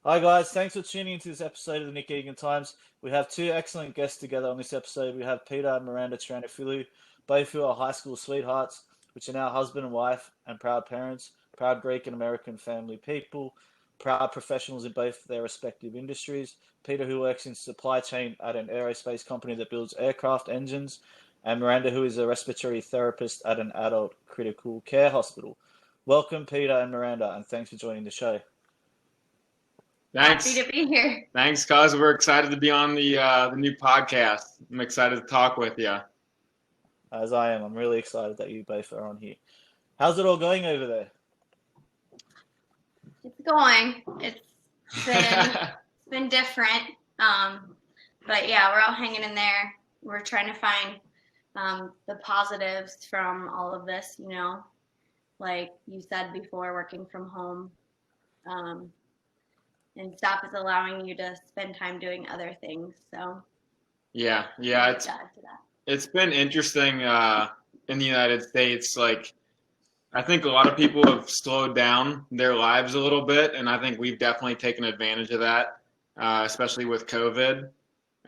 Hi guys, thanks for tuning into this episode of the Nick Egan Times. We have two excellent guests together on this episode. We have Peter and Miranda Triantafilou, both who are high school sweethearts, which are now husband and wife and proud parents, proud Greek and American family people, proud professionals in both their respective industries. Peter, who works in supply chain at an aerospace company that builds aircraft engines, and Miranda, who is a respiratory therapist at an adult critical care hospital. Welcome, Peter and Miranda, and thanks for joining the show. Happy Thanks. to be here. Thanks, cuz. We're excited to be on the new podcast. I'm excited to talk with you. As I am. I'm really excited that you both are on here. How's it all going over there? It's going. It's been different. But yeah, we're all hanging in there. We're trying to find the positives from all of this, like you said before, working from home. And stuff is allowing you to spend time doing other things. So yeah, it's been interesting in the United States. Like, I think a lot of people have slowed down their lives a little bit, and I think we've definitely taken advantage of that, especially with COVID.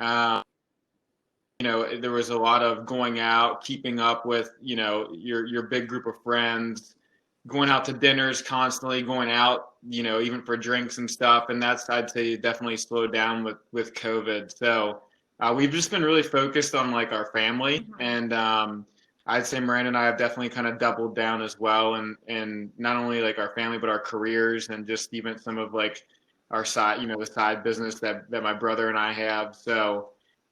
Uh, there was a lot of going out, keeping up with, your big group of friends, going out to dinners constantly, going out, even for drinks and stuff. And that's, I'd say, definitely slowed down with COVID. So we've just been really focused on like our family. And I'd say Miranda and I have definitely kind of doubled down as well. And not only like our family, but our careers and just even some of like our side, the side business that my brother and I have. So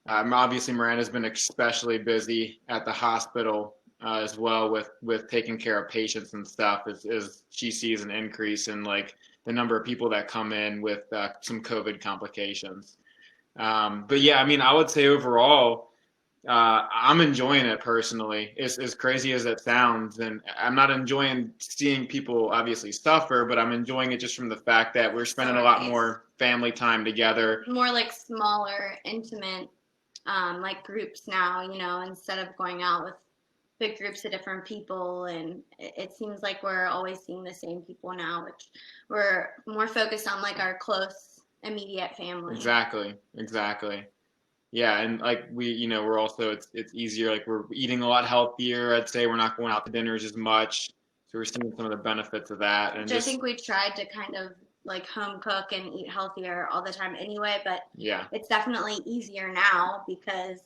obviously Miranda's been especially busy at the hospital as well with taking care of patients and stuff as she sees an increase in like the number of people that come in with some COVID complications. But yeah, I mean, I would say overall, I'm enjoying it personally. As crazy as it sounds, and I'm not enjoying seeing people obviously suffer, but I'm enjoying it just from the fact that we're spending a lot more family time together. More like smaller, intimate, like groups now, instead of going out with big groups of different people. And it seems like we're always seeing the same people now, which we're more focused on like our close, immediate family. Exactly. Yeah, and like we're also it's easier. Like we're eating a lot healthier. I'd say we're not going out to dinners as much, so we're seeing some of the benefits of that. And I think we tried to kind of like home cook and eat healthier all the time anyway, but yeah, it's definitely easier now because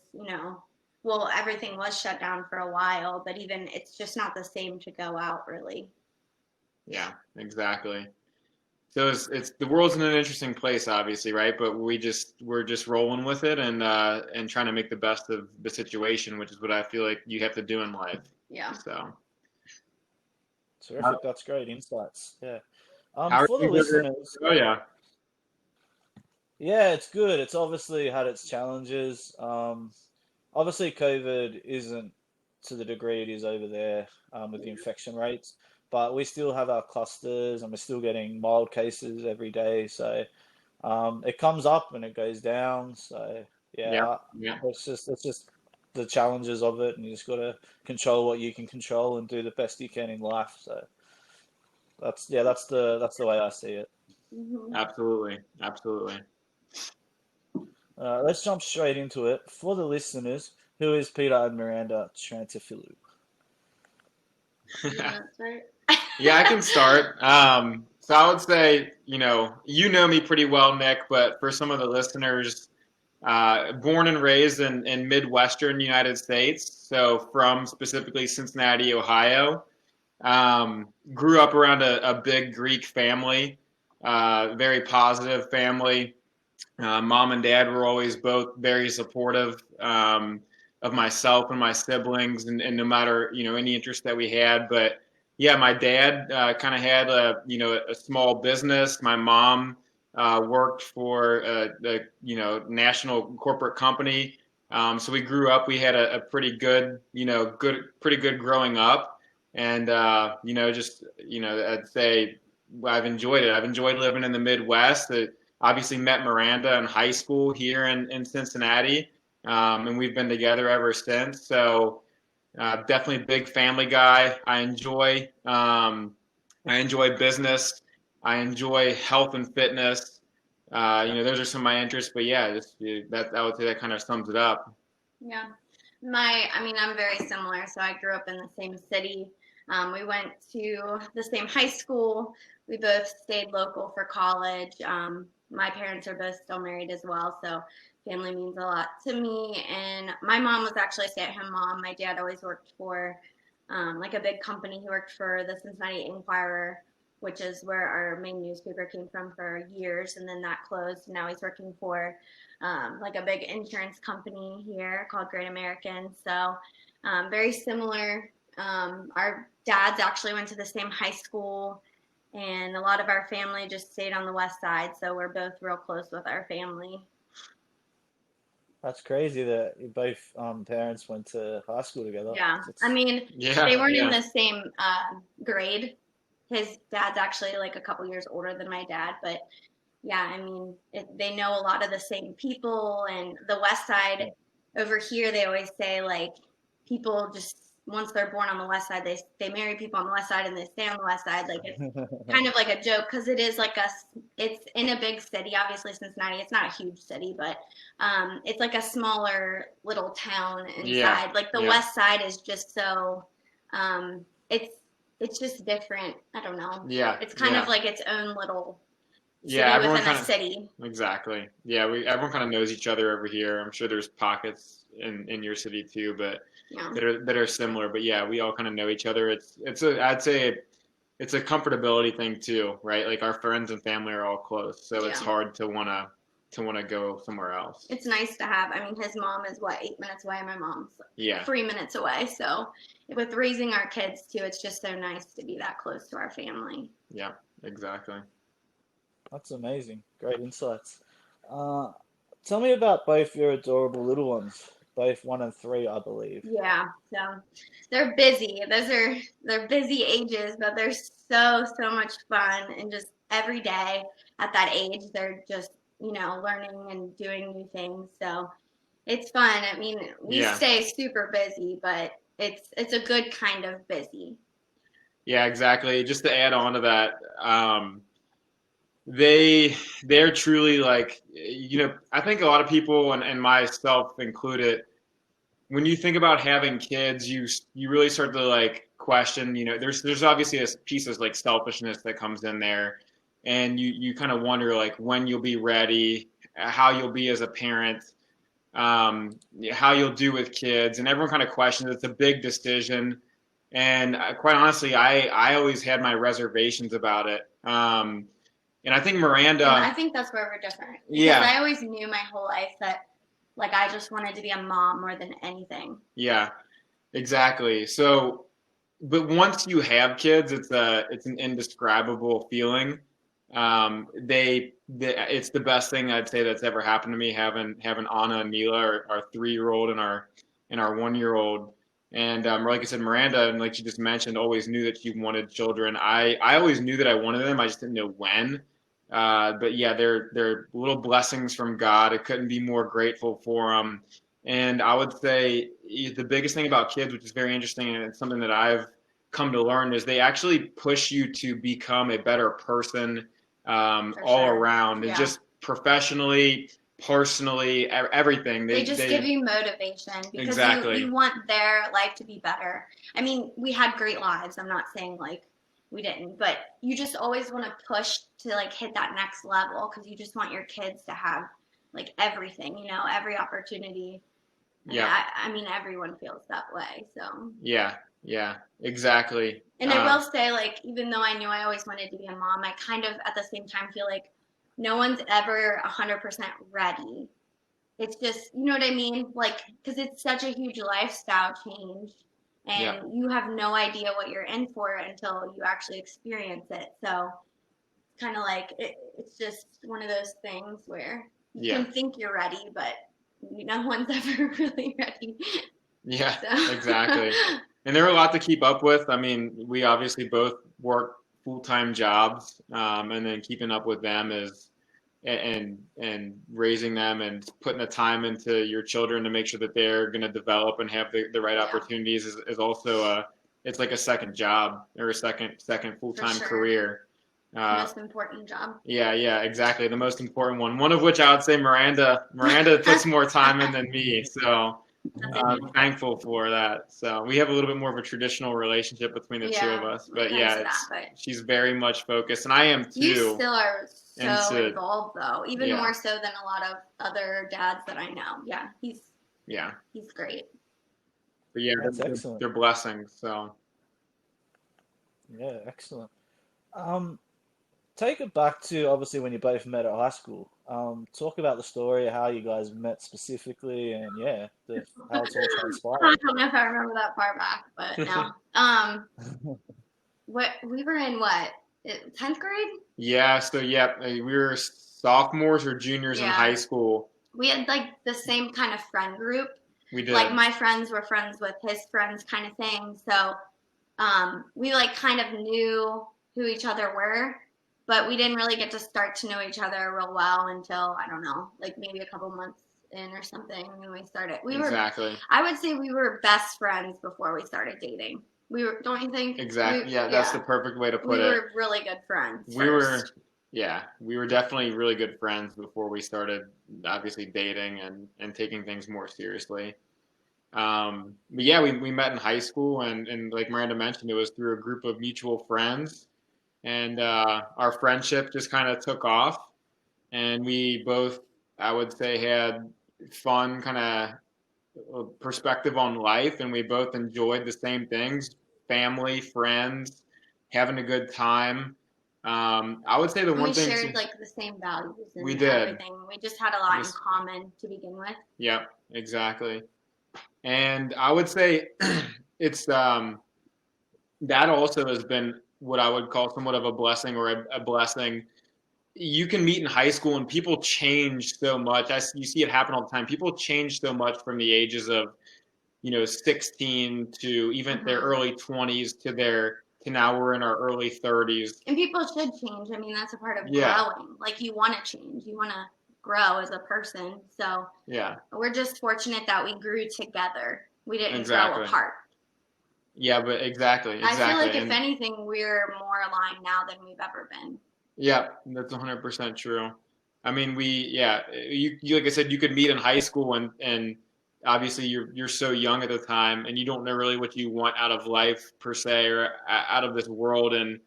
well, everything was shut down for a while, but even it's just not the same to go out really. Yeah, exactly. So it's the world's in an interesting place, obviously, right? But we're just rolling with it and trying to make the best of the situation, which is what I feel like you have to do in life. Yeah. So Terrific. That's great insights. Yeah. How For the listeners. Oh yeah. Yeah, it's good. It's obviously had its challenges. Obviously, COVID isn't to the degree it is over there with the infection rates, but we still have our clusters and we're still getting mild cases every day. So it comes up and it goes down. So yeah, it's just the challenges of it, and you just got to control what you can control and do the best you can in life. So that's the way I see it. Mm-hmm. Absolutely. Let's jump straight into it. For the listeners, who is Peter and Miranda Triantafilou? That's right. Yeah, I can start. So I would say, you know me pretty well, Nick, but for some of the listeners, born and raised in Midwestern United States, so from specifically Cincinnati, Ohio. Grew up around a big Greek family, very positive family. Mom and dad were always both very supportive of myself and my siblings, and no matter any interest that we had. But yeah, my dad kind of had a small business. My mom worked for the national corporate company. So we grew up. We had a pretty good pretty good growing up, and I'd say I've enjoyed it. I've enjoyed living in the Midwest. Obviously met Miranda in high school here in Cincinnati, and we've been together ever since. So definitely a big family guy. I enjoy business. I enjoy health and fitness. Those are some of my interests. But yeah, I would say that kind of sums it up. Yeah. I'm very similar. So I grew up in the same city. We went to the same high school. We both stayed local for college. My parents are both still married as well. So family means a lot to me. And my mom was actually a stay-at-home mom. My dad always worked for like a big company. He worked for the Cincinnati Enquirer, which is where our main newspaper came from for years. And then that closed. Now he's working for like a big insurance company here called Great American. So very similar. Our dads actually went to the same high school, and a lot of our family just stayed on the west side. So we're both real close with our family. That's crazy that you both parents went to high school together. Yeah. Yeah, They weren't in yeah. the same grade. His dad's actually like a couple years older than my dad, but yeah, they know a lot of the same people. And the west side over here, they always say like people just once they're born on the west side, they marry people on the west side and they stay on the west side. Like it's kind of like a joke because it is like it's in a big city. Obviously, Cincinnati, it's not a huge city, but it's like a smaller little town inside. Yeah, Like the yeah. west side is just so it's just different. I don't know. Yeah, It's kind yeah. of like its own little city Yeah, everyone within a kind of city. exactly. Yeah, everyone kind of knows each other over here. I'm sure there's pockets in your city too, but Yeah. that are similar. But yeah, we all kind of know each other. I'd say it's a comfortability thing too, right? Like our friends and family are all close, so it's Yeah. hard to wanna go somewhere else. It's nice to have. His mom is 8 minutes away, and my mom's Yeah, 3 minutes away. So with raising our kids too, it's just so nice to be that close to our family. yeah, exactly. That's amazing. Great insights. Tell me about both your adorable little ones, both 1 and 3, I believe. Yeah. So they're busy. They're busy ages, but they're so much fun. And just every day at that age, they're just learning and doing new things. So it's fun. We Yeah. stay super busy, but it's a good kind of busy. Yeah, exactly. Just to add on to that, they're truly like, I think a lot of people and myself included, when you think about having kids, you really start to like question, there's obviously a piece of like selfishness that comes in there, and you kind of wonder like when you'll be ready, how you'll be as a parent, how you'll do with kids, and everyone kind of questions. It's a big decision, and quite honestly, I always had my reservations about it. And I think Miranda. And I think that's where we're different. Because Yeah. I always knew my whole life that like I just wanted to be a mom more than anything. Yeah, exactly. So, but once you have kids, it's an indescribable feeling. It's the best thing I'd say that's ever happened to me, having Anna and Mila, our 3-year-old and our 1-year-old. And like I said, Miranda, and like you just mentioned, always knew that she wanted children. I always knew that I wanted them. I just didn't know when. But yeah, they're little blessings from God. I couldn't be more grateful for them. And I would say the biggest thing about kids, which is very interesting, and it's something that I've come to learn, is they actually push you to become a better person all sure. around, and Yeah. just professionally, personally, everything. They just give you motivation because Exactly. you want their life to be better. We had great lives. I'm not saying like we didn't, but you just always want to push to like hit that next level because you just want your kids to have like everything, every opportunity. Yeah. Everyone feels that way. So Yeah, exactly. And I will say, like, even though I knew I always wanted to be a mom, I kind of at the same time feel like no one's ever 100% ready. It's just, you know what I mean? Like, because it's such a huge lifestyle change, and Yeah. you have no idea what you're in for until you actually experience it. So, kind of like it's just one of those things where you Yeah. can think you're ready, but no one's ever really ready. Yeah, So. exactly. And there are a lot to keep up with. We obviously both work full-time jobs, and then keeping up with them and raising them and putting the time into your children to make sure that they're going to develop and have the right Yeah. opportunities is also it's like a second job or a second full-time sure. career. Most important job. Yeah, exactly. The most important one. One of which I would say Miranda puts more time in than me. So I'm thankful for that. So we have a little bit more of a traditional relationship between the two of us. But yeah, she's very much focused, and I am too. You still are so involved, though, even more so than a lot of other dads that I know. Yeah, he's great. But yeah, that's excellent. They're blessings. So yeah, excellent. Take it back to obviously when you both met at high school. Talk about the story of how you guys met specifically, and how it's all transpired. I don't know if I remember that far back, but no. We were in 10th grade? Yeah. So we were sophomores or juniors in high school. We had like the same kind of friend group. We did. Like my friends were friends with his friends, kind of thing. So we like kind of knew who each other were. But we didn't really get to start to know each other real well until, I don't know, like maybe a couple months in or something when we started. I would say we were best friends before we started dating. We were, don't you think? Exactly. That's the perfect way to put it. We were really good friends. We were definitely really good friends before we started obviously dating and taking things more seriously. But yeah, we met in high school and like Miranda mentioned, it was through a group of mutual friends. And our friendship just kind of took off, and we both, I would say, had fun kind of perspective on life, and we both enjoyed the same things: family, friends, having a good time. I would say we shared like the same values and everything. We just had a lot in common to begin with. Yep, exactly. And I would say it's that also has been what I would call somewhat of a blessing or a blessing. You can meet in high school and people change so much. You see it happen all the time. People change so much from the ages of, 16 to even their early 20s to now we're in our early 30s. And people should change. I mean, that's a part of growing. Like you want to change. You want to grow as a person. So we're just fortunate that we grew together. We didn't grow apart. Yeah, but exactly. I feel like if anything, we're more aligned now than we've ever been. Yeah, that's 100% true. I mean, you like I said, you could meet in high school and obviously you're so young at the time and you don't know really what you want out of life per se or out of this world and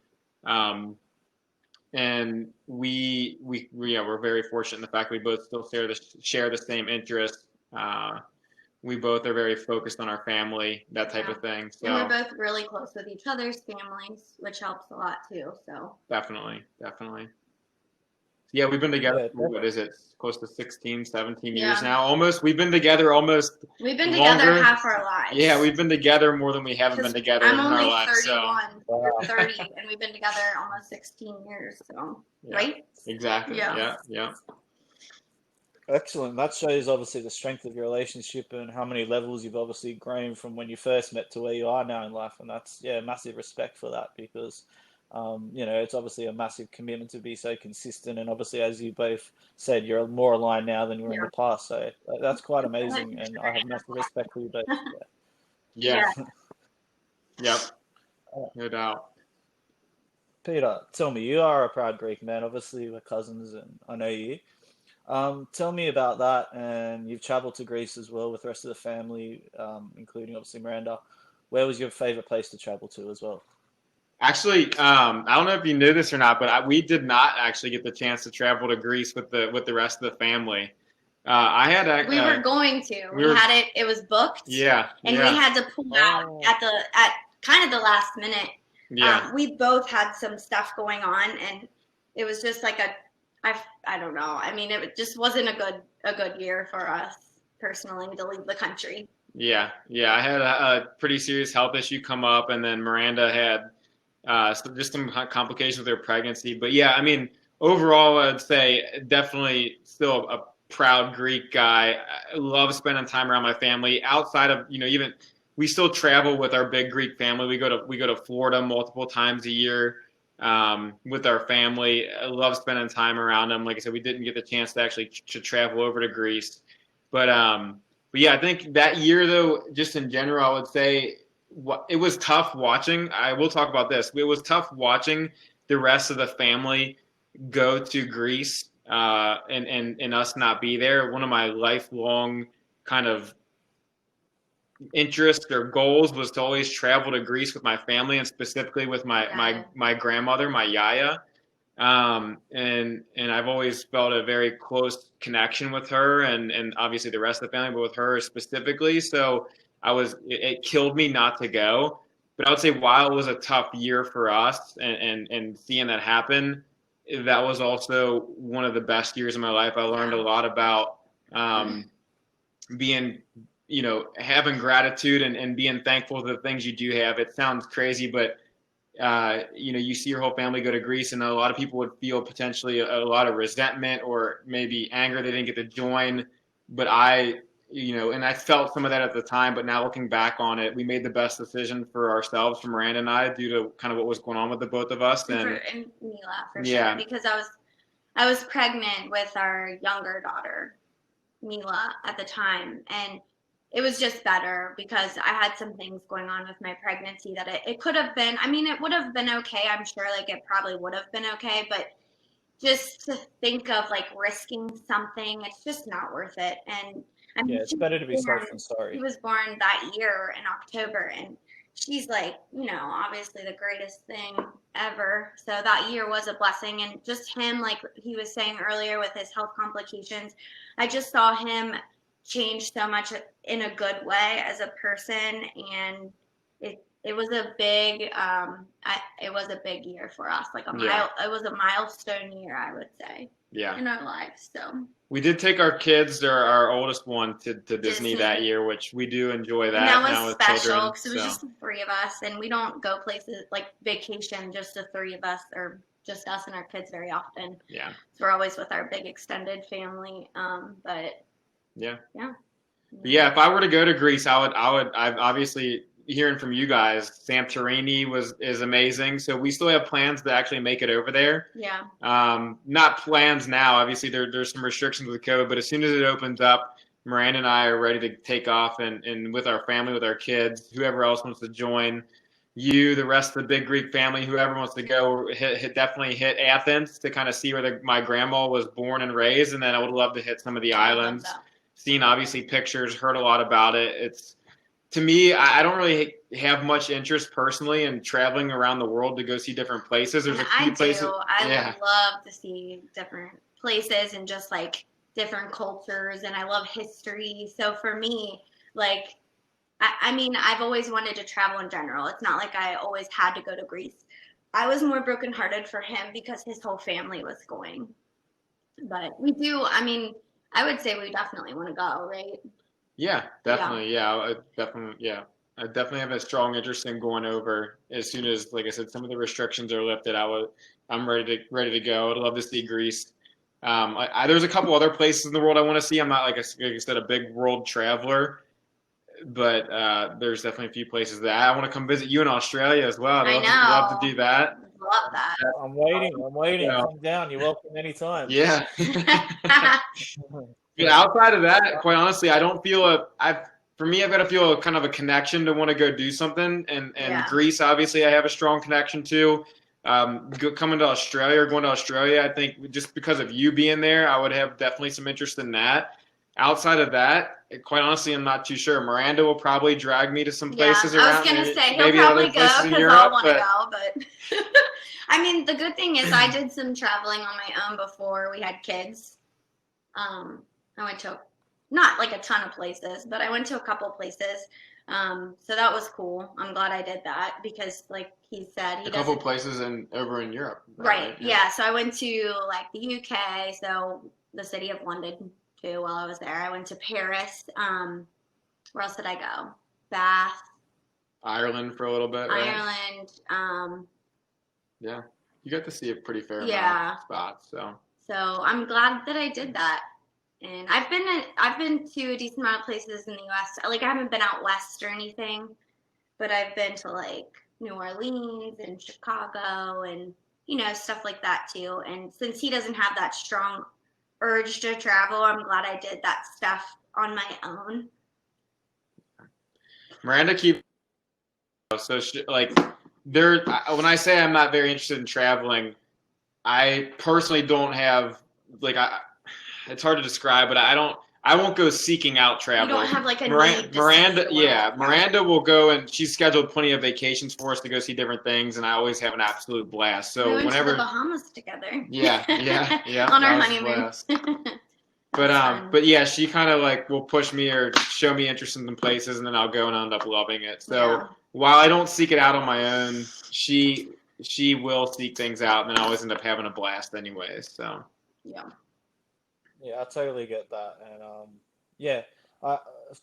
we're very fortunate in the fact we both still share the same interests. We both are very focused on our family, that type of thing. So and we're both really close with each other's families, which helps a lot too. So definitely. Yeah, we've been together for, what is it, close to 16, 17 years now. Almost. We've been together together half our lives. Yeah, we've been together more than we haven't been together in our lives. I'm only 31, 30, and we've been together almost 16 years. So, right? Exactly. Yeah. Excellent. That shows obviously the strength of your relationship and how many levels you've obviously grown from when you first met to where you are now in life. And that's, massive respect for that because, it's obviously a massive commitment to be so consistent. And obviously, as you both said, you're more aligned now than you were in the past. So that's quite amazing. And I have massive respect for you both. Yeah. Yep. No doubt. Peter, tell me, you are a proud Greek man. Obviously, we're cousins and I know you. Tell me about that, and you've traveled to Greece as well with the rest of the family, including obviously Miranda. Where was your favorite place to travel to as well? Actually, I don't know if you knew this or not, but we did not actually get the chance to travel to Greece with the rest of the family. We were going to. We had it. It was booked. Yeah. And we had to pull out at kind of the last minute. Yeah. We both had some stuff going on, and it was just like I don't know. I mean, it just wasn't a good year for us personally to leave the country. Yeah. I had a pretty serious health issue come up, and then Miranda had just some complications with her pregnancy. But yeah, I mean, overall, I'd say definitely still a proud Greek guy. I love spending time around my family. Outside of even we still travel with our big Greek family. We go to Florida multiple times a year. With our family. I love spending time around them. Like I said, we didn't get the chance to actually to travel over to Greece, but yeah, I think that year though, just in general, I would say it was tough watching. I will talk about this. It was tough watching the rest of the family go to Greece and us not be there. One of my lifelong kind of interests or goals was to always travel to Greece with my family, and specifically with my grandmother, my Yaya. And I've always felt a very close connection with her, and obviously the rest of the family, but with her specifically. So it killed me not to go. But I would say while it was a tough year for us, and seeing that happen, that was also one of the best years of my life. I learned a lot about being, having gratitude and being thankful for the things you do have. It sounds crazy, but you see your whole family go to Greece, and a lot of people would feel potentially a lot of resentment or maybe anger they didn't get to join. But and I felt some of that at the time, but now looking back on it, we made the best decision for ourselves, for Miranda and I, due to kind of what was going on with the both of us. And Mila, for sure, because I was pregnant with our younger daughter, Mila, at the time, and it was just better because I had some things going on with my pregnancy that it could have been, it would have been okay. I'm sure it probably would have been okay, but just to think of risking something, it's just not worth it. And it's better to be safe than sorry. He was born that year in October, and she's obviously the greatest thing ever. So that year was a blessing, and just him, like he was saying earlier with his health complications, I just saw him change so much in a good way as a person, and it was a big year for us. It was a milestone year, I would say. Yeah. In our lives. So we did take our kids, our oldest one, to Disney that year, which we do enjoy that. And that was special because it was just the three of us, and we don't go places like vacation, just the three of us, or just us and our kids very often. Yeah. So we're always with our big extended family. But yeah. Yeah. Yeah. If I were to go to Greece, I've obviously, hearing from you guys, Santorini is amazing. So we still have plans to actually make it over there. Yeah. Not plans now. Obviously, there's some restrictions with COVID, but as soon as it opens up, Miranda and I are ready to take off, and with our family, with our kids, whoever else wants to join, the rest of the big Greek family, whoever wants to go, definitely hit Athens to kind of see where my grandma was born and raised, and then I would love to hit some of the islands. Seen obviously pictures, heard a lot about it. To me, I don't really have much interest personally in traveling around the world to go see different places. There's a few places. I would love to see different places and just different cultures, and I love history. So for me, I've always wanted to travel in general. It's not like I always had to go to Greece. I was more brokenhearted for him because his whole family was going. But we do, I would say we definitely want to go, right? Yeah, definitely. Yeah, I definitely have a strong interest in going over as soon as, like I said, some of the restrictions are lifted. I'm ready to go. I'd love to see Greece. There's a couple other places in the world I want to see. I'm not like I said, a big world traveler, but there's definitely a few places that I want to come visit you in Australia as well. I'd love to do that. Love that. I'm waiting. Yeah. Come down. You're welcome anytime. Yeah. Yeah, outside of that, quite honestly, I don't feel for me, I've got to feel a kind of a connection to want to go do something. And Greece, obviously, I have a strong connection to. Coming to Australia or going to Australia, I think just because of you being there, I would have definitely some interest in that. Outside of that, quite honestly, I'm not too sure. Miranda will probably drag me to some places around. I was going to say, he'll probably go because I want to go. But the good thing is I did some traveling on my own before we had kids. I went to not a ton of places, but I went to a couple places. So that was cool. I'm glad I did that because, like he said, a couple places over in Europe. Right. Yeah. So I went to the UK, so the city of London too. While I was there, I went to Paris. Where else did I go? Bath. Ireland for a little bit. Right? Ireland. Yeah, you got to see a pretty fair amount of spots. So I'm glad that I did that. And I've been to a decent amount of places in the U.S. I haven't been out west or anything, but I've been to New Orleans and Chicago and stuff like that too. And since he doesn't have that strong urge to travel, I'm glad I did that stuff on my own. Miranda when I say I'm not very interested in traveling, I personally don't have like it's hard to describe, but I won't go seeking out travel. You don't have like a need to Miranda, see Miranda will go, and she's scheduled plenty of vacations for us to go see different things, and I always have an absolute blast. So we went whenever to the Bahamas together. yeah, On our that was a honeymoon. blast. But yeah, she kind of like will push me or show me interest in places, and then I'll go and I'll end up loving it. So while I don't seek it out on my own, she will seek things out, and then I always end up having a blast anyways. So yeah, I totally get that, and yeah,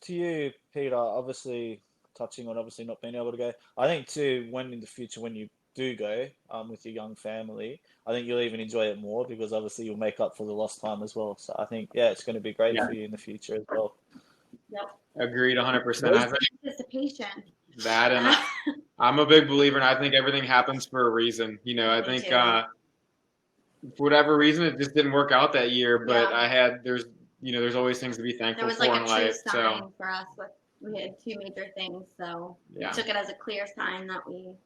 to you, Peter. Obviously, touching on obviously not being able to go. I think too, when in the future when you do go with your young family, I think you'll even enjoy it more because obviously you'll make up for the lost time as well. So I think it's going to be great for you in the future as well. Yep. Agreed, 100%. I think Anticipation. that, and I'm a big believer, and I think everything happens for a reason. You know, I think for whatever reason it just didn't work out that year, but there's always things to be thankful for in life. There was like a true sign for us. We had two major things, so we took it as a clear sign that it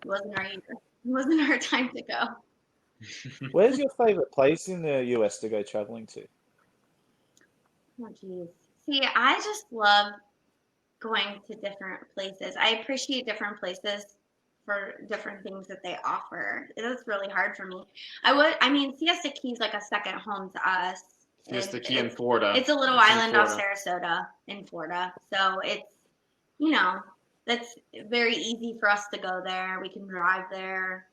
wasn't our year. It wasn't our time to go. Where's your favorite place in the US to go traveling to? Oh, geez. See, I just love going to different places. I appreciate different places for different things that they offer. It is really hard for me. Siesta Key is like a second home to us. Siesta Key in Florida. It's a little island off Sarasota in Florida. So it's, that's very easy for us to go there. We can drive there.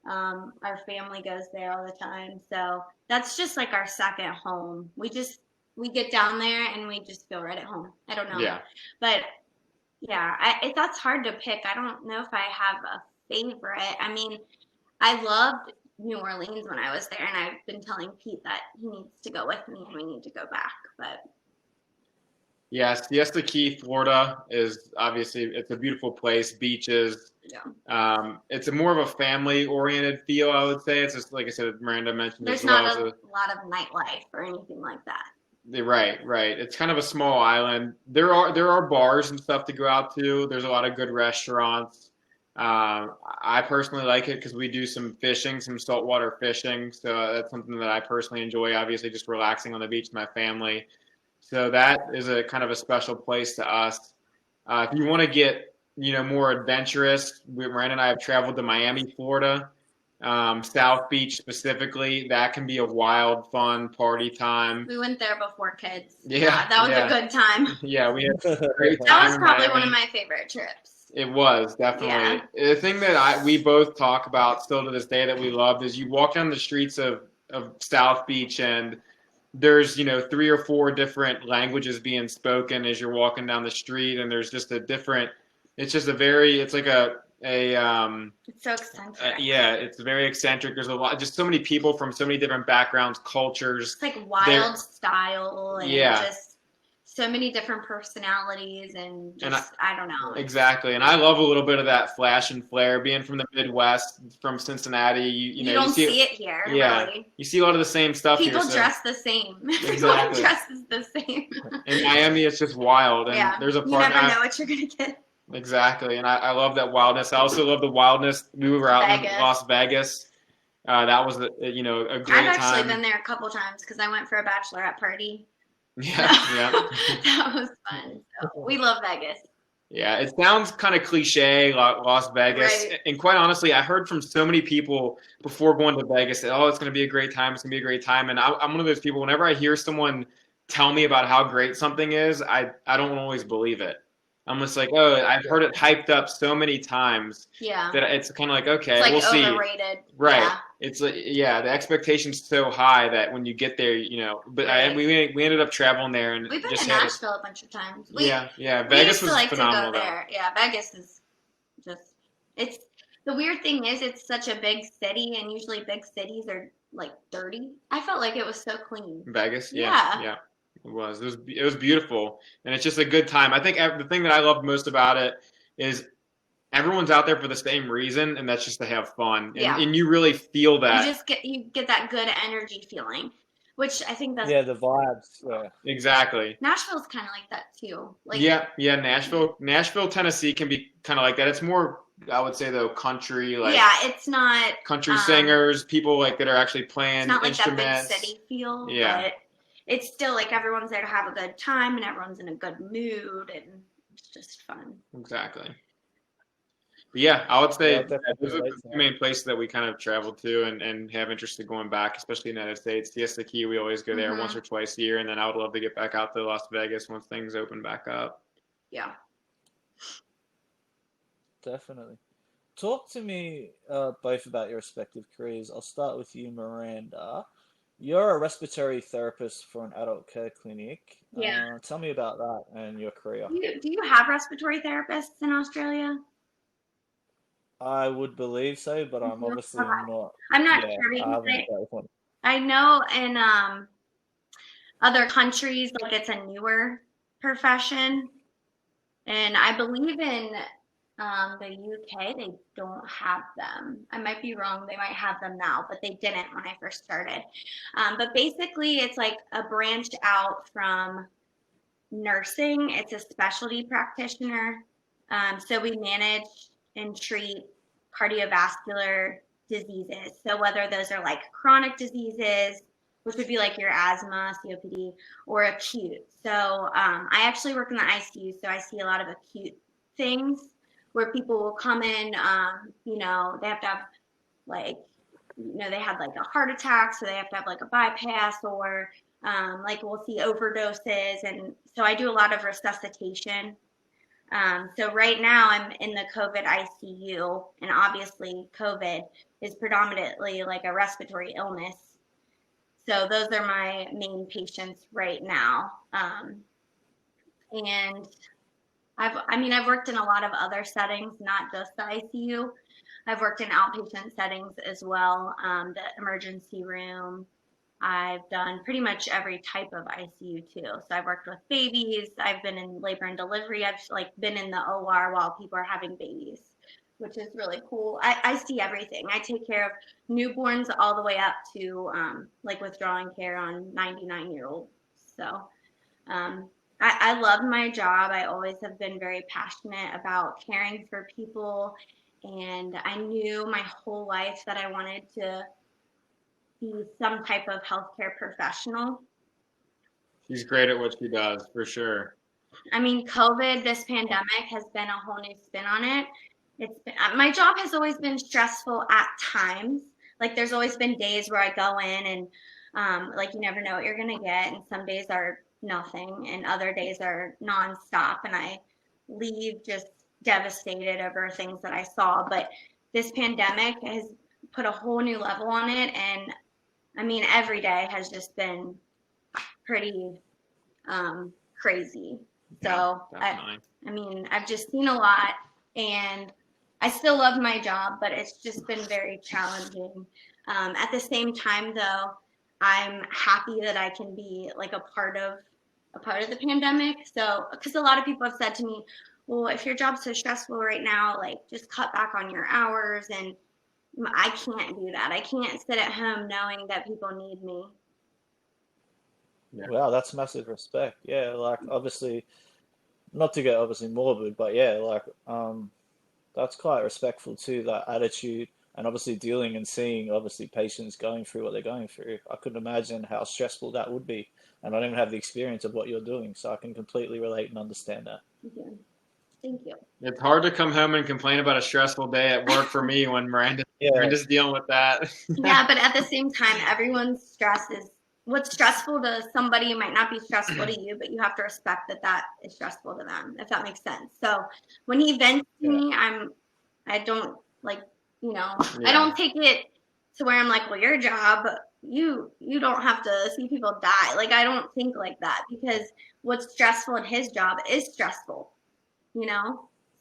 Our family goes there all the time. So that's just like our second home. We get down there and we just feel right at home. I don't know. Yeah. But that's hard to pick. I don't know if I have a favorite. I mean, I loved New Orleans when I was there, and I've been telling Pete that he needs to go with me and we need to go back. But yeah, Siesta Key, Florida is obviously, it's a beautiful place, beaches. Yeah. It's a more of a family-oriented feel, I would say. It's just like I said, Miranda mentioned. There's not a lot of nightlife or anything like that. Right. It's kind of a small island. There are bars and stuff to go out to. There's a lot of good restaurants. I personally like it because we do some fishing, some saltwater fishing. So that's something that I personally enjoy. Obviously, just relaxing on the beach with my family. So that is a kind of a special place to us. If you want to get more adventurous, Miranda and I have traveled to Miami, Florida. South Beach specifically, that can be a wild, fun party time. We went there before kids. Yeah, that was a good time. Yeah, we had a great time. That was probably one of my favorite trips. It was, definitely. Yeah. The thing that we both talk about still to this day that we loved is you walk down the streets of South Beach and there's 3 or 4 different languages being spoken as you're walking down the street, and there's just it's so eccentric. It's very eccentric. There's just so many people from so many different backgrounds, cultures. It's like wild style and just so many different personalities and I don't know. Exactly. And I love a little bit of that flash and flare. Being from the Midwest, from Cincinnati, you don't see it here. Yeah. Really. You see a lot of the same stuff People here. dress the same. Exactly. Everyone dresses the same. In Miami, it's just wild. And there's a part you never know what you're going to get. Exactly, and I love that wildness. I also love the wildness. We were out in Las Vegas. That was a great time. I've actually been there a couple times because I went for a bachelorette party. Yeah. That was fun. So we love Vegas. Yeah, it sounds kind of cliche, Las Vegas. Right. And quite honestly, I heard from so many people before going to Vegas that, it's going to be a great time. It's going to be a great time. And I'm one of those people, whenever I hear someone tell me about how great something is, I don't always believe it. I'm just like, I've heard it hyped up so many times that it's kind of like, okay, it's like we'll see. Overrated. Right. Yeah. It's like, the expectation's so high that when you get there, but we ended up traveling there and we've been just to Nashville a bunch of times. Vegas was phenomenal. To go there. Yeah, Vegas is it's the weird thing is it's such a big city and usually big cities are like dirty. I felt like it was so clean. Vegas, yeah. It was beautiful, and it's just a good time. I think the thing that I loved most about it is everyone's out there for the same reason, and that's just to have fun. And you really feel that. You get that good energy feeling, which I think that's the vibes. Yeah, exactly. Nashville's kind of like that too. Nashville, Tennessee can be kind of like that. It's more I would say though country it's not country singers, people like that are actually playing it's not like instruments. that big city feel, Yeah. but it's still like everyone's there to have a good time and everyone's in a good mood and it's just fun. Exactly. But yeah, I would say those are the that. two main places that we kind of travel to and have interest in going back, especially in the United States. Siesta Key, we always go there once or twice a year, and then I would love to get back out to Las Vegas once things open back up. Yeah. Definitely. Talk to me both about your respective careers. I'll start with you, Miranda. You're a respiratory therapist for an adult care clinic. Yeah. Tell me about that and your career. Do you have respiratory therapists in Australia? I would believe so, but I'm obviously Okay. not. I'm not Yeah, sure I because haven't dealt with one. I know in other countries like it's a newer profession, and I believe in the UK they don't have them. I might be wrong. They might have them now, but they didn't when I first started. But basically, it's like a branch out from nursing. It's a specialty practitioner. So we manage and treat cardiovascular diseases. So whether those are like chronic diseases, which would be like your asthma, COPD, or acute. So I actually work in the ICU, so I see a lot of acute things where people will come in, they have to have like, they had like a heart attack, so they have to have like a bypass or like we'll see overdoses. And so I do a lot of resuscitation. So right now I'm in the COVID ICU, and obviously COVID is predominantly like a respiratory illness. So those are my main patients right now. And I've worked in a lot of other settings, not just the ICU. I've worked in outpatient settings as well, the emergency room. I've done pretty much every type of ICU too. So I've worked with babies. I've been in labor and delivery. I've like been in the OR while people are having babies, which is really cool. I see everything. I take care of newborns all the way up to like withdrawing care on 99-year-olds. So I love my job. I always have been very passionate about caring for people. And I knew my whole life that I wanted to be some type of healthcare professional. She's great at what she does, for sure. I mean, COVID, this pandemic has been a whole new spin on it. My job has always been stressful at times. Like there's always been days where I go in and like you never know what you're gonna get, and some days are nothing, and other days are nonstop, and I leave just devastated over things that I saw. But this pandemic has put a whole new level on it, and I mean, every day has just been pretty crazy. So yeah, I've just seen a lot, and I still love my job, but it's just been very challenging. At the same time, though, I'm happy that I can be like a part of the pandemic. So, because a lot of people have said to me, well, if your job's so stressful right now, like just cut back on your hours. And I can't do that. I can't sit at home knowing that people need me. Yeah. Wow, that's massive respect. Yeah, like obviously, not to get obviously morbid, but yeah, like that's quite respectful too, that attitude, and obviously dealing and seeing obviously patients going through what they're going through. I couldn't imagine how stressful that would be, and I don't even have the experience of what you're doing, so I can completely relate and understand that. Thank you. It's hard to come home and complain about a stressful day at work for me when Miranda's dealing with that. Yeah, but at the same time, everyone's stress is what's stressful to somebody might not be stressful to you, but you have to respect that that is stressful to them, if that makes sense. So when he vents to me, I don't like, I don't take it to where I'm like, well, your job, you don't have to see people die. Like, I don't think like that, because what's stressful in his job is stressful,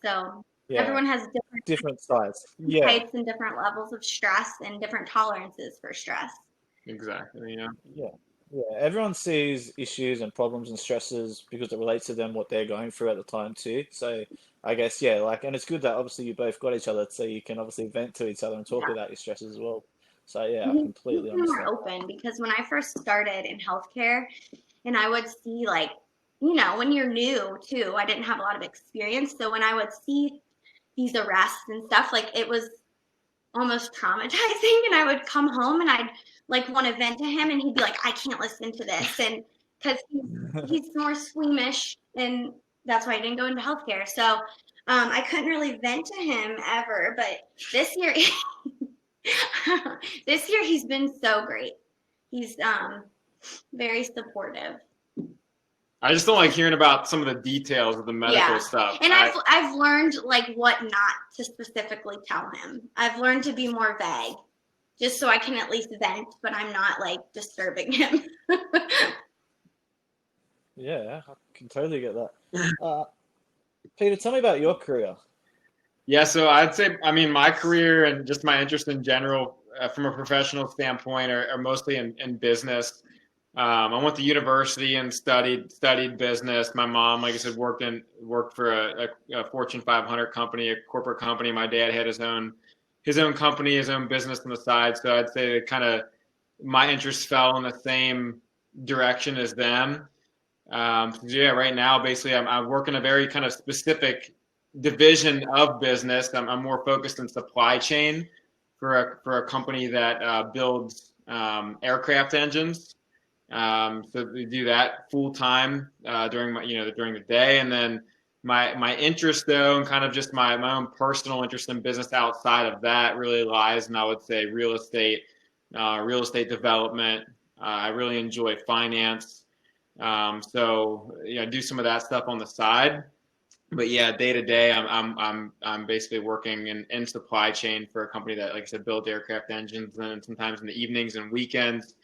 So everyone has different sides. types and different levels of stress and different tolerances for stress. Exactly. Yeah. Everyone sees issues and problems and stresses because it relates to them, what they're going through at the time too. So I guess and it's good that obviously you both got each other, so you can obviously vent to each other and talk about your stresses as well. So I completely understand. More open, because when I first started in healthcare, and I would see like, when you're new too, I didn't have a lot of experience. So when I would see these arrests and stuff, like it was almost traumatizing. And I would come home and I'd like want to vent to him, and he'd be like, I can't listen to this. And because he's more squeamish, and that's why I didn't go into healthcare. So I couldn't really vent to him ever. But this year, this year he's been so great. He's very supportive. I just don't like hearing about some of the details of the medical stuff. And I've learned like what not to specifically tell him. I've learned to be more vague, just so I can at least vent, but I'm not like disturbing him. Yeah, I can totally get that. Peter, tell me about your career. Yeah, so I'd say, I mean, my career and just my interest in general, from a professional standpoint, are mostly in business. I went to university and studied business. My mom, like I said, worked for a Fortune 500 company, a corporate company. My dad had his own company, his own business on the side. So I'd say that kind of my interests fell in the same direction as them. Yeah, right now, basically, I work in a very kind of specific division of business. I'm more focused in supply chain for a company that builds aircraft engines. So we do that full time during the day, and then my interest though, and kind of just my own personal interest in business outside of that really lies in, I would say, real estate development. I really enjoy finance. So I do some of that stuff on the side, but yeah, day to day, I'm basically working in supply chain for a company that, like I said, builds aircraft engines, and sometimes in the evenings and weekends,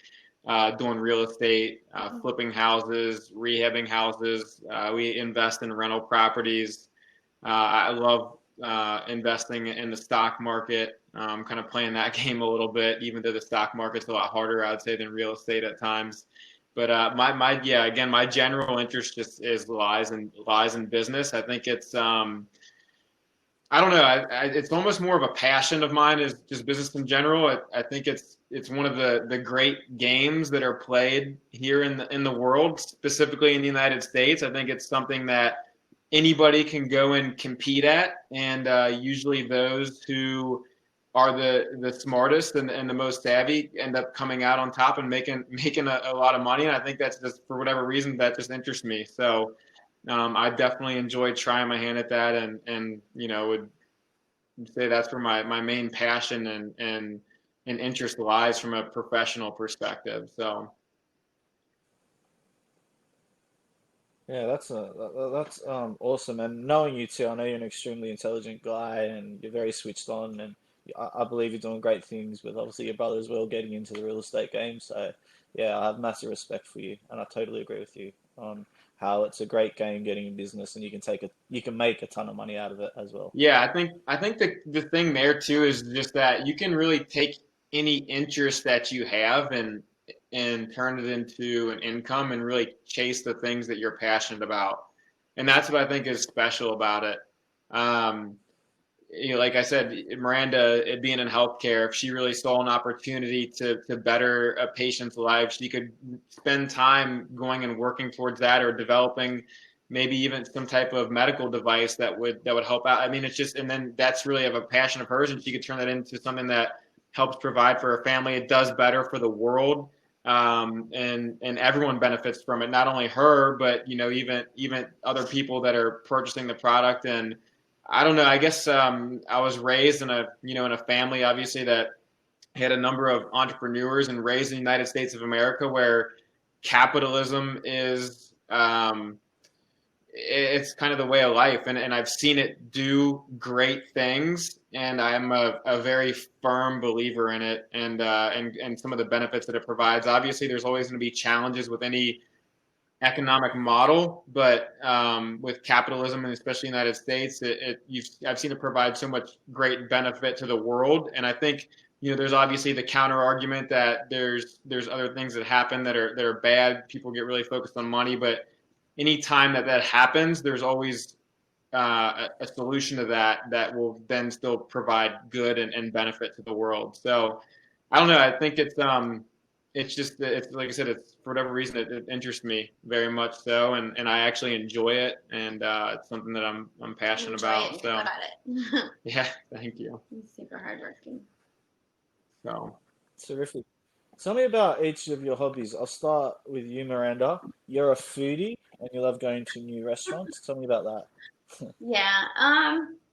doing real estate, flipping houses, rehabbing houses. We invest in rental properties. I love investing in the stock market, kind of playing that game a little bit, even though the stock market's a lot harder, I would say, than real estate at times. But my general interest just lies in business. I think it's I don't know. It's almost more of a passion of mine, is just business in general. I think it's one of the great games that are played here in the world, specifically in the United States. I think it's something that anybody can go and compete at, and usually those who are the smartest and the most savvy end up coming out on top and making a lot of money. And I think that's just, for whatever reason, that just interests me. So I definitely enjoy trying my hand at that, and would say that's where my main passion and interest lies from a professional perspective. So Yeah, that's awesome. And knowing you too, I know you're an extremely intelligent guy and you're very switched on, and I believe you're doing great things with obviously your brother as well, getting into the real estate game. So yeah, I have massive respect for you, and I totally agree with you on how it's a great game getting in business, and you can make a ton of money out of it as well. yeah, I think the thing there too is just that you can really take any interest that you have and turn it into an income and really chase the things that you're passionate about. And that's what I think is special about it. Um, like I said, Miranda, it being in healthcare, if she really saw an opportunity to better a patient's life, she could spend time going and working towards that, or developing maybe even some type of medical device that would help out. I mean, it's just, and then that's really of a passion of hers, and she could turn that into something that helps provide for her family. It does better for the world, and everyone benefits from it. Not only her, but even other people that are purchasing the product. And I don't know. I guess I was raised in a family, obviously, that had a number of entrepreneurs, and raised in the United States of America, where capitalism is it's kind of the way of life, and I've seen it do great things, and I'm a very firm believer in it, and some of the benefits that it provides. Obviously, there's always going to be challenges with any economic model, but with capitalism, and especially in the United States, I've seen it provide so much great benefit to the world. And I think there's obviously the counter argument that there's other things that happen that are bad. People get really focused on money, but any time that happens, there's always a solution to that will then still provide good and benefit to the world. So I don't know. I think it's it's just, it's like I said, it's for whatever reason it interests me very much so, and I actually enjoy it, and it's something that I'm passionate Enjoy about. it and So get good at it. yeah, thank you. It's super hardworking. So Terrific. Tell me about each of your hobbies. I'll start with you, Miranda. You're a foodie and you love going to new restaurants. Tell me about that. Yeah.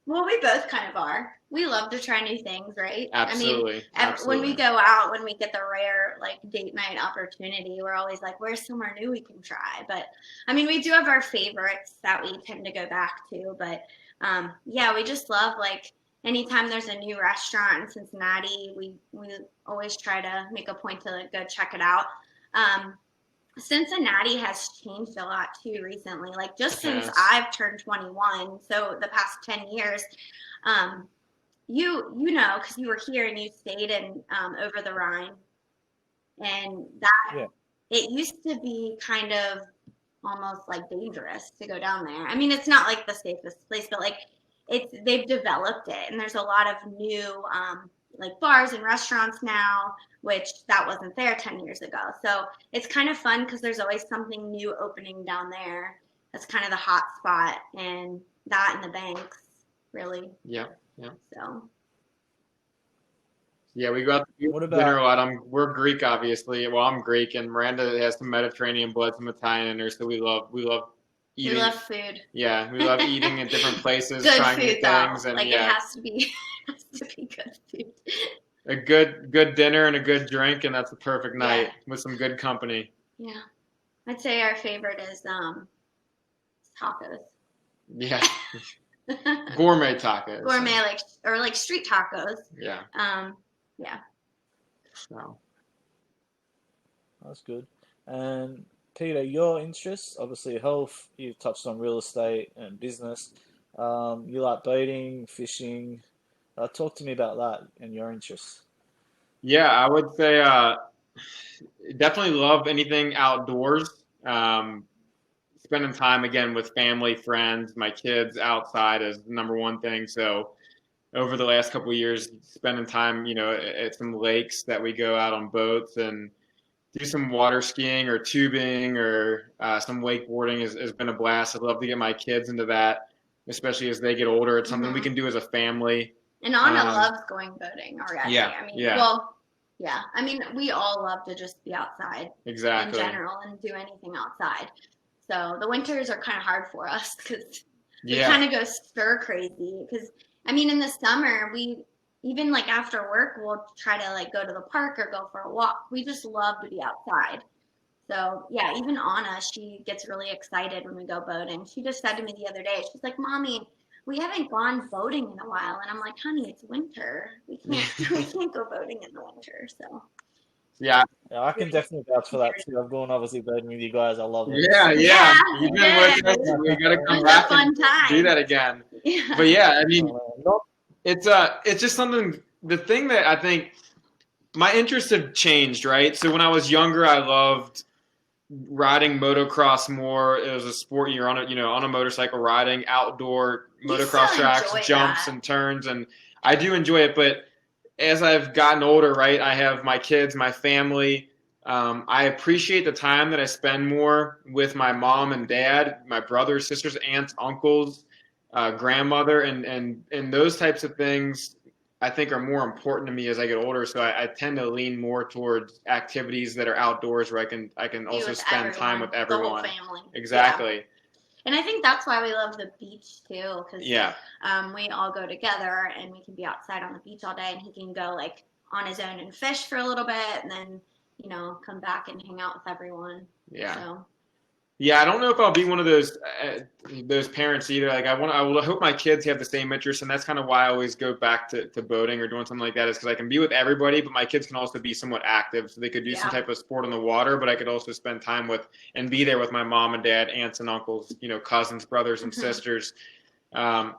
Well, we both kind of are. We love to try new things, right? absolutely, I mean, when we absolutely. go out, when we get the rare like date night opportunity, we're always like, "Where's somewhere new we can try?" But I mean, we do have our favorites that we tend to go back to. But yeah, we just love like anytime there's a new restaurant in Cincinnati, we always try to make a point to like, go check it out. Um, Cincinnati has changed a lot too recently. Like just since Yes. I've turned 21, so the past 10 years, um, you know, because you were here and you stayed in over the Rhine, and that Yeah. it used to be kind of almost like dangerous to go down there. I mean, it's not like the safest place, but like they've developed it, and there's a lot of new like bars and restaurants now, which that wasn't there 10 years ago. So it's kind of fun because there's always something new opening down there. That's kind of the hot spot, and that and the banks, really. Yeah, yeah. So Yeah, we go out to What dinner a about, lot. We're Greek, obviously. Well, I'm Greek, and Miranda has some Mediterranean blood, some Italian in her. So we love we eating. love food. Yeah, we love eating at different places, Good trying new food though. things, and Like it yeah, has to be has to be good food. a good dinner and a good drink, and that's a perfect night Yeah. with some good company. Yeah. I'd say our favorite is tacos. Yeah, gourmet tacos. Gourmet like street tacos. Yeah. Yeah. So. that's good. And Peter, your interests, obviously health, you've touched on real estate and business. You like boating, fishing. Talk to me about that and your interests. Yeah, I would say definitely love anything outdoors. Um, Spending time again with family, friends, my kids outside is the number one thing. So over the last couple of years, spending time, at some lakes that we go out on boats and do some water skiing or tubing or some wakeboarding has been a blast. I'd love to get my kids into that, especially as they get older. It's something we can do as a family. And Anna loves going boating already. Yeah, I mean, yeah. well, yeah. I mean, we all love to just be outside Exactly. in general and do anything outside. So the winters are kind of hard for us because we kind of go stir crazy. Because I mean, in the summer, we even like after work, we'll try to like go to the park or go for a walk. We just love to be outside. So yeah, even Anna, she gets really excited when we go boating. She just said to me the other day, she's like, "Mommy, we haven't gone boating in a while," and I'm like, "Honey, it's winter. We can't go boating in the winter." So Yeah. Yeah, I can definitely vouch for that too. I've gone obviously boating with you guys. I love it. Yeah. Yeah, You've been with us. good. We got to It come was a back fun and time. do that again. Yeah. But yeah, I mean, Not it's just something. The thing that I think my interests have changed, right? So when I was younger, I loved riding motocross more. It was a sport. You're on a motorcycle riding outdoor You motocross still tracks, enjoy jumps that. and turns, and I do enjoy it. But as I've gotten older, right, I have my kids, my family. I appreciate the time that I spend more with my mom and dad, my brothers, sisters, aunts, uncles, grandmother, and those types of things. I think are more important to me as I get older. So I tend to lean more towards activities that are outdoors where I can Be also with spend time with everyone. the whole family. Exactly. Yeah. And I think that's why we love the beach too, because Yeah. we all go together and we can be outside on the beach all day, and he can go like on his own and fish for a little bit, and then come back and hang out with everyone. Yeah. So. Yeah, I don't know if I'll be one of those parents either. Like I will hope my kids have the same interest, and that's kind of why I always go back to boating or doing something like that. Is because I can be with everybody, but my kids can also be somewhat active, so they could do some type of sport on the water. But I could also spend time with and be there with my mom and dad, aunts and uncles, cousins, brothers and sisters. I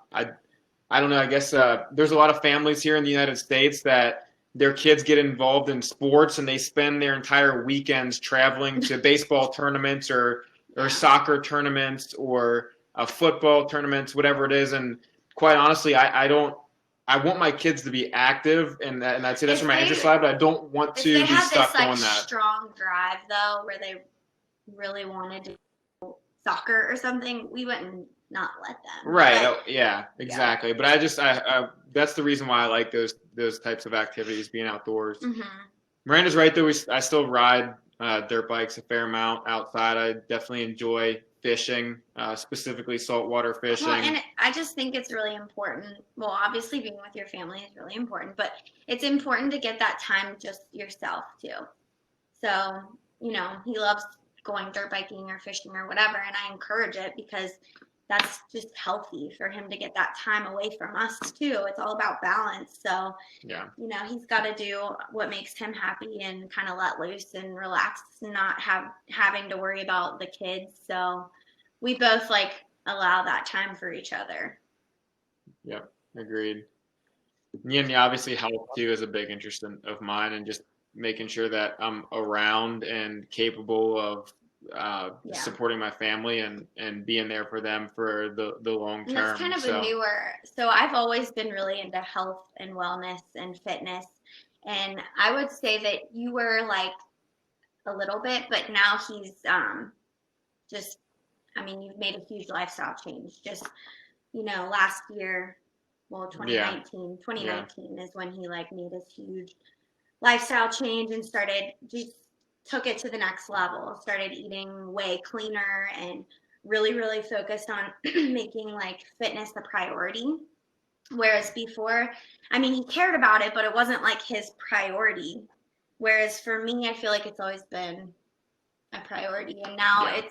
don't know. I guess there's a lot of families here in the United States that their kids get involved in sports and they spend their entire weekends traveling to baseball tournaments or soccer tournaments or football tournaments, whatever it is. And quite honestly, I don't I want my kids to be active, and I'd say that's If where my they- interest lies, but I don't want If to they be had stuck this like on that. strong drive though, where they really wanted to do soccer or something, we wouldn't not let them. Right. But, Oh, yeah, exactly. But I that's the reason why I like those types of activities, being outdoors. mhm. Miranda's right though. I still ride dirt bikes a fair amount outside. I definitely enjoy fishing, specifically saltwater fishing. Well, and I just think it's really important. Well, obviously being with your family is really important, but it's important to get that time just yourself too. So, you know, he loves going dirt biking or fishing or whatever, and I encourage it because that's just healthy for him to get that time away from us too. It's all about balance. So, Yeah. you know, he's got to do what makes him happy and kind of let loose and relax and not having to worry about the kids. So we both like allow that time for each other. Yep. Agreed. And obviously health too is a big interest of mine, and just making sure that I'm around and capable of supporting my family and being there for them for the long term. And that's kind of a newer. So I've always been really into health and wellness and fitness, and I would say that you were like a little bit, but now he's just. I mean, you've made a huge lifestyle change. Just, you know, last year, well, 2019 is when he like made this huge lifestyle change and just took it to the next level. Started eating way cleaner and really, really focused on making like fitness a priority. Whereas before, I mean, he cared about it, but it wasn't like his priority. Whereas for me, I feel like it's always been a priority, and now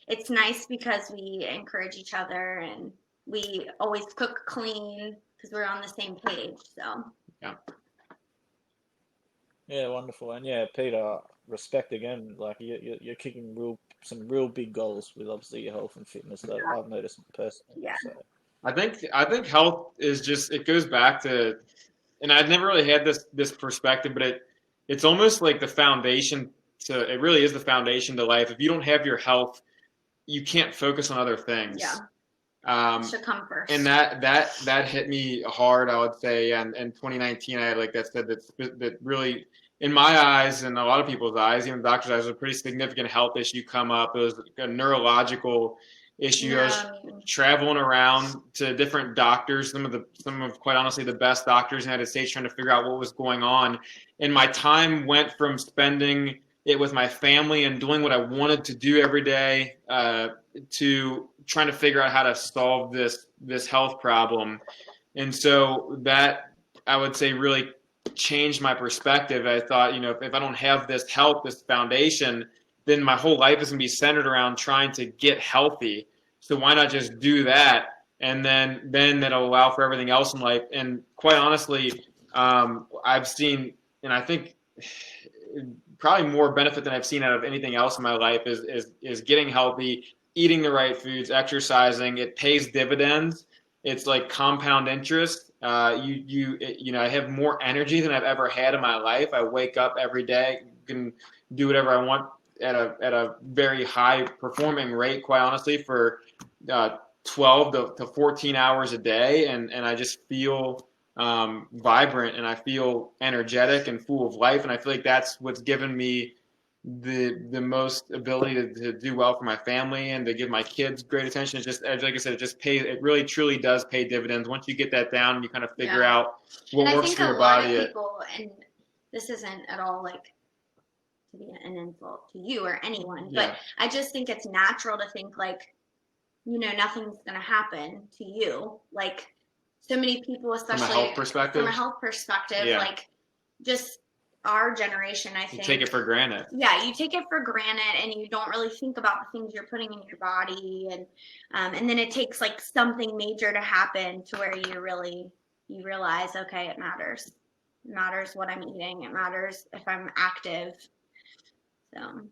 it's nice because we encourage each other and we always cook clean because we're on the same page. So Yeah, wonderful. And yeah, Peter, respect again. Like you're kicking some real big goals with obviously your health and fitness that I've noticed personally. Yeah. So. I think health is just, it goes back to, and I've never really had this perspective, but it's almost like the foundation it really is the foundation to life. If you don't have your health, you can't focus on other things. Yeah. Should come first. And that hit me hard, I would say. And in 2019, I had, like that said, that really, in my eyes and a lot of people's eyes, even doctors' eyes, was a pretty significant health issue come up. It was a neurological issue. I was traveling around to different doctors, some of quite honestly the best doctors in the United States, trying to figure out what was going on. And my time went from spending it with my family and doing what I wanted to do every day to trying to figure out how to solve this health problem. And so that, I would say, really changed my perspective. I thought, you know, if I don't have this health, this foundation, then my whole life is going to be centered around trying to get healthy. So why not just do that? And then that'll allow for everything else in life. And quite honestly, I've seen, and I think probably more benefit than I've seen out of anything else in my life is getting healthy, eating the right foods, exercising. It pays dividends. It's like compound interest. You know, I have more energy than I've ever had in my life. I wake up every day, can do whatever I want at a very high performing rate, quite honestly, for 12 to 14 hours a day, and I just feel vibrant, and I feel energetic and full of life, and I feel like that's what's given me the most ability to do well for my family and to give my kids great attention. It's just, like I said, it really truly does pay dividends once you get that down and you kind of figure out what works for your body. I think a lot of people, and this isn't at all like to be an insult to you or anyone, but I just think it's natural to think like, you know, nothing's going to happen to you. Like so many people, especially from a health perspective, like just our generation, I think. You take it for granted. Yeah, you take it for granted, and you don't really think about the things you're putting in your body, and then it takes like something major to happen to where you realize, okay, it matters. It matters what I'm eating. It matters if I'm active. So.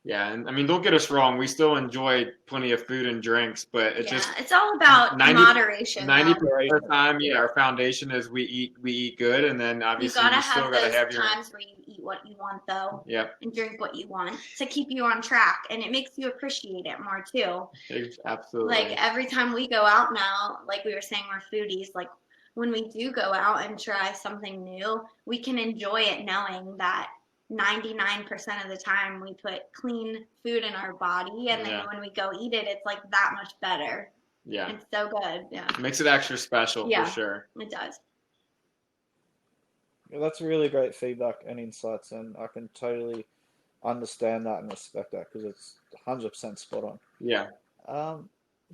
Yeah, and I mean, don't get us wrong. We still enjoy plenty of food and drinks, but it's all about moderation. 90% of the time, our foundation is we eat good, and then obviously you still gotta have your times where you eat what you want, though. Yep. And drink what you want to keep you on track, and it makes you appreciate it more too. Absolutely. Like every time we go out now, like we were saying, we're foodies. Like when we do go out and try something new, we can enjoy it knowing that 99% of the time we put clean food in our body, and then when we go eat it, it's like that much better. Yeah. It's so good. Yeah. It makes it extra special for sure. It does. Yeah, that's really great feedback and insights, and I can totally understand that and respect that because it's 100% spot on. Yeah.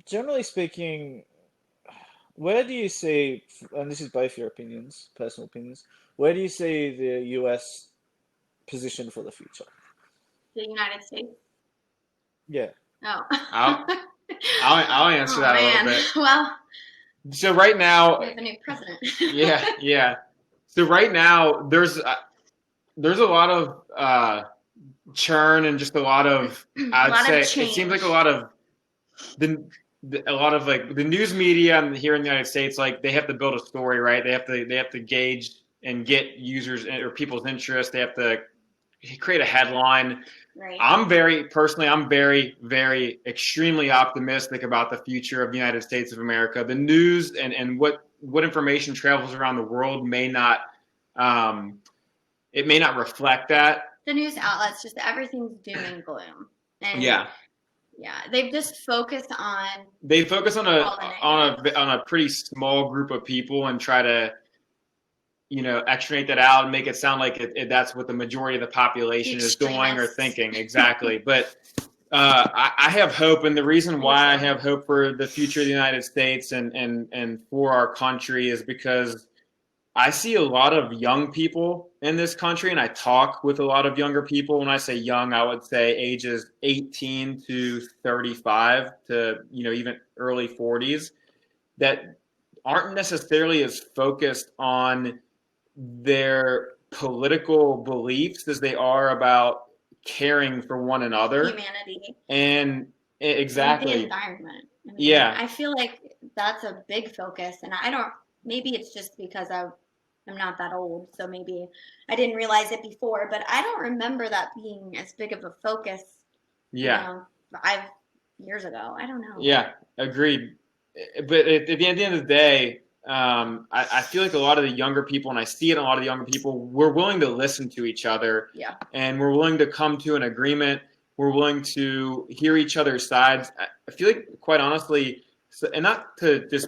Generally speaking, where do you see, and this is both your opinions, personal opinions, where do you see the US position for the future? The United States? Yeah. Oh. I'll answer that a little bit. Well, so right now, we have a new president. yeah. So right now, there's a lot of churn and just a lot of, I'd say, it seems like a lot of like the news media here in the United States, like they have to build a story, right? They have to gauge and get users or people's interest. They have to create a headline. Right. I'm very, very extremely optimistic about the future of the United States of America. The news and what information travels around the world may not, it may not reflect that. The news outlets, just everything's doom and gloom. And yeah, they've just focused on. They focus on a pretty small group of people and try to, externate that out and make it sound like that's what the majority of the population is doing or thinking. Exactly. But I have hope, and the reason why I have hope for the future of the United States and for our country is because I see a lot of young people in this country, and I talk with a lot of younger people. When I say young, I would say ages 18 to 35 to, even early 40s, that aren't necessarily as focused on their political beliefs as they are about caring for one another. Humanity. And exactly. And the environment. I feel like that's a big focus, and maybe it's just because I'm not that old, so maybe I didn't realize it before, but I don't remember that being as big of a focus 5 years ago. I don't know. Yeah, agreed. But at the end of the day, I feel like a lot of the younger people, and I see it in a lot of the younger people, we're willing to listen to each other. Yeah. And we're willing to come to an agreement. We're willing to hear each other's sides. I feel like, quite honestly, and not to just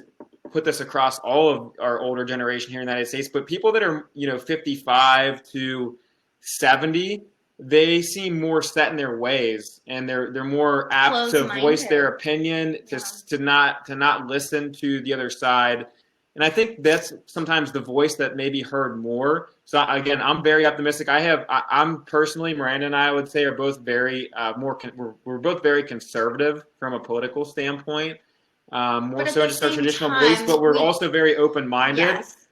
put this across all of our older generation here in the United States, but people that are, 55 to 70, they seem more set in their ways, and they're more apt to voice their opinion, to not listen to the other side. And I think that's sometimes the voice that may be heard more. So again, I'm very optimistic. I'm personally, Miranda and I would say are both very we're both very conservative from a political standpoint. More so just our traditional beliefs, but we're also very open-minded. Yes.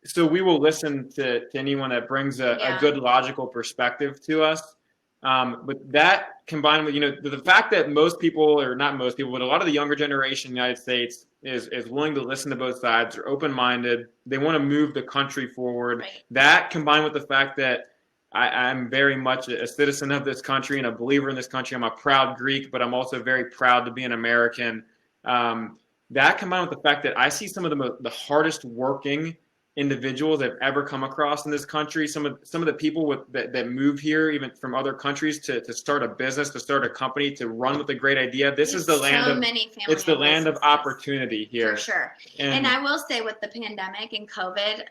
So we will listen to anyone that brings a good logical perspective to us. But that combined with, the fact that most people, or not most people, but a lot of the younger generation in the United States is willing to listen to both sides, are open-minded, they want to move the country forward. Right. That combined with the fact that I'm very much a citizen of this country and a believer in this country. I'm a proud Greek, but I'm also very proud to be an American. That combined with the fact that I see some of the hardest working individuals I've ever come across in this country. Some of the people that move here, even from other countries, to start a business, to start a company, to run with a great idea. This is the land of it's the land of opportunity here. For sure. And I will say, with the pandemic and COVID,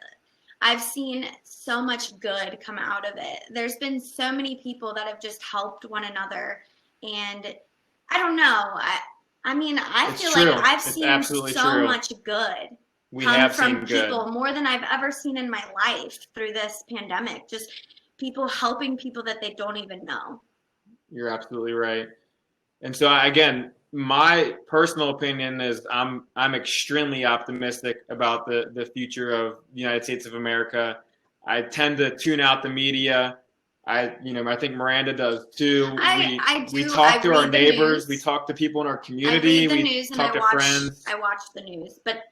I've seen so much good come out of it. There's been so many people that have just helped one another, and I don't know. I feel like I've seen so much good come from people, more than I've ever seen in my life through this pandemic. Just people helping people that they don't even know. You're absolutely right. And so, again, my personal opinion is I'm extremely optimistic about the future of the United States of America. I tend to tune out the media. I think Miranda does too. We talk to our neighbors. We talk to people in our community. We talk to friends. I watch the news, but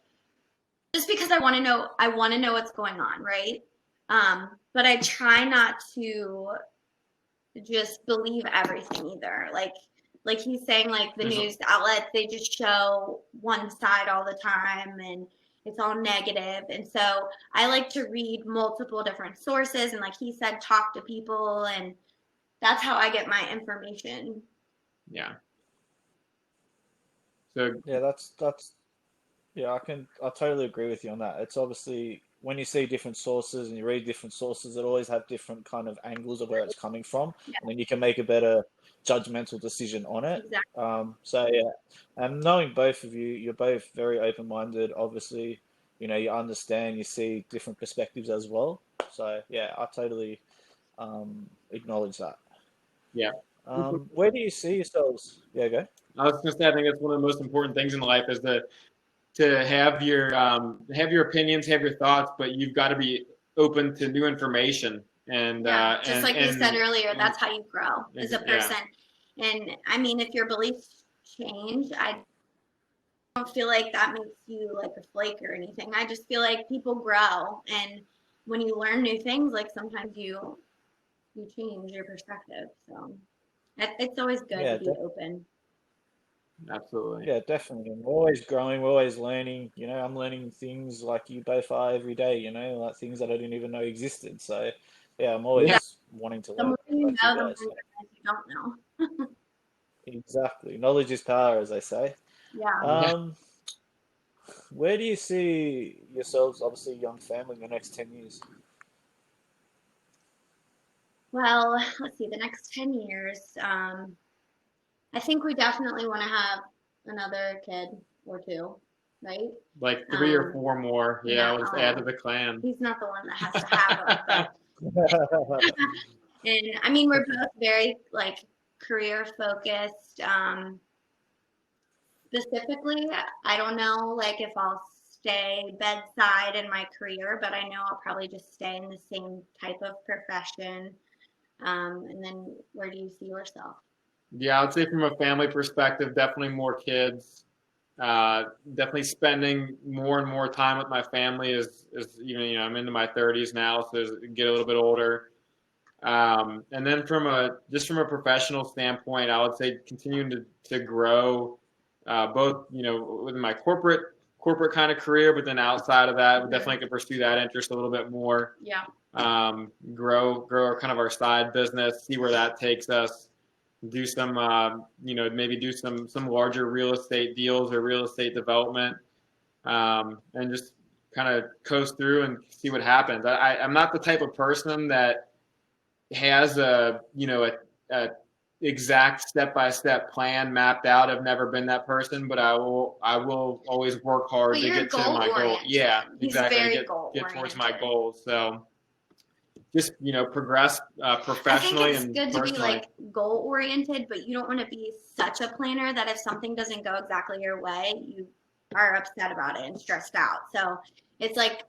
just because I want to know what's going on, right? But I try not to just believe everything either. Like he's saying, like the news outlets, they just show one side all the time, and it's all negative. And so I like to read multiple different sources and, like he said, talk to people, and that's how I get my information. Yeah. So Yeah, that's yeah, I totally agree with you on that. It's obviously when you see different sources and you read different sources, it always have different kind of angles of where it's coming from, Yeah. and then you can make a better judgmental decision on it. Exactly. So yeah, and knowing both of you, you're both very open-minded. Obviously, you understand, you see different perspectives as well. So yeah, I totally acknowledge that. yeah. Where do you see yourselves? Yeah, go. I was going to say, I think that's one of the most important things in life is to have your opinions, have your thoughts, but you've got to be open to new information. And Yeah, just like you said earlier, that's how you grow as a yeah. person. And I mean, if your beliefs change, I don't feel like that makes you like a flake or anything. I just feel like people grow, and when you learn new things, like sometimes you change your perspective. So it's always good to Yeah, be open. Absolutely. Yeah, definitely. And we're always growing, we're always learning. I'm learning things like you both are every day, like things that I didn't even know existed. So, yeah, I'm Yeah. always wanting to The learn more from you both you know, the more guys. you So, realize you don't know. exactly. Knowledge is power, as they say. Yeah. Yeah. Where do you see yourselves, obviously, a young family in the next 10 years? Well, let's see, the next 10 years, I think we definitely want to have another kid or two, right? Like 3 or 4 more. Yeah, let's add to No, the clan. he's not the one that has to have them, but and I mean we're both very like career focused. Specifically, I don't know like if I'll stay bedside in my career, but I know I'll probably just stay in the same type of profession. And then where do you see yourself? Yeah, I would say from a family perspective, definitely more kids. Definitely spending more and more time with my family as even I'm into my 30s now, so as I get a little bit older. And then from a professional standpoint, I would say continuing to grow, both within my corporate kind of career, but then outside of that, we definitely can pursue that interest a little bit more. Yeah. Grow kind of our side business, see where that takes us. Do some maybe do some larger real estate deals or real estate development, and just kind of coast through and see what happens. I'm not the type of person that has a exact step-by-step plan mapped out. I've never been that person, but I will always work hard But to you're get to my goal. goal-oriented. Yeah, He's exactly. very Get towards my goal-oriented. goals. So just progress professionally I think and it's good to be personally. like goal oriented, but you don't want to be such a planner that if something doesn't go exactly your way, you are upset about it and stressed out. So it's like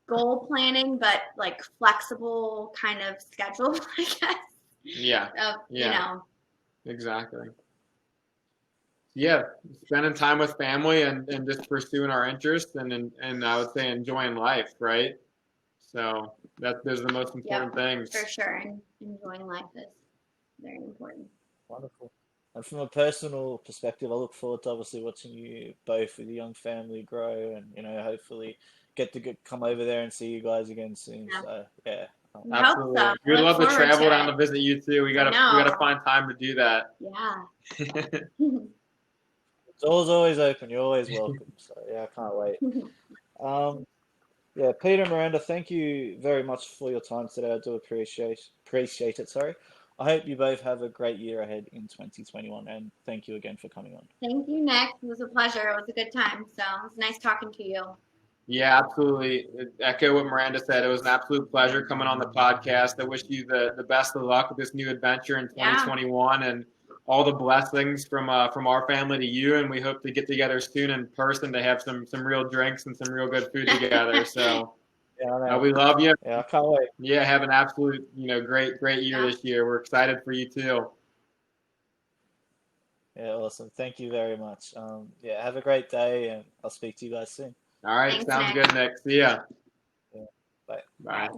goal planning, but like flexible kind of schedule, I guess. Yeah, Of, yeah, exactly. Yeah, spending time with family and just pursuing our interests and I would say enjoying life, right? So those are the most important things. for sure. And enjoying life is very important. Wonderful. And from a personal perspective, I look forward to obviously watching you both with a young family grow and, hopefully come over there and see you guys again soon. Yeah. So, yeah. We hope Absolutely. so. We'd Look love to forward travel to down it. to visit you too. We gotta find time to do that. Yeah. It's always open. You're always welcome. So, yeah, I can't wait. Yeah, Peter and Miranda, thank you very much for your time today. I do appreciate it. Sorry. I hope you both have a great year ahead in 2021, and thank you again for coming on. Thank you, Nick. It was a pleasure. It was a good time. So it was nice talking to you. Yeah, absolutely. Echo what Miranda said. It was an absolute pleasure coming on the podcast. I wish you the best of luck with this new adventure in 2021 and all the blessings from our family to you. And we hope to get together soon in person to have some real drinks and some real good food together. So Yeah, we love you. Yeah, I can't wait. Yeah, have an absolute great year this year. We're excited for you too. Yeah, awesome. Thank you very much. Yeah, have a great day, and I'll speak to you guys soon. All right, Thanks, sounds Nick. good, Nick. See ya. Yeah, bye. Bye.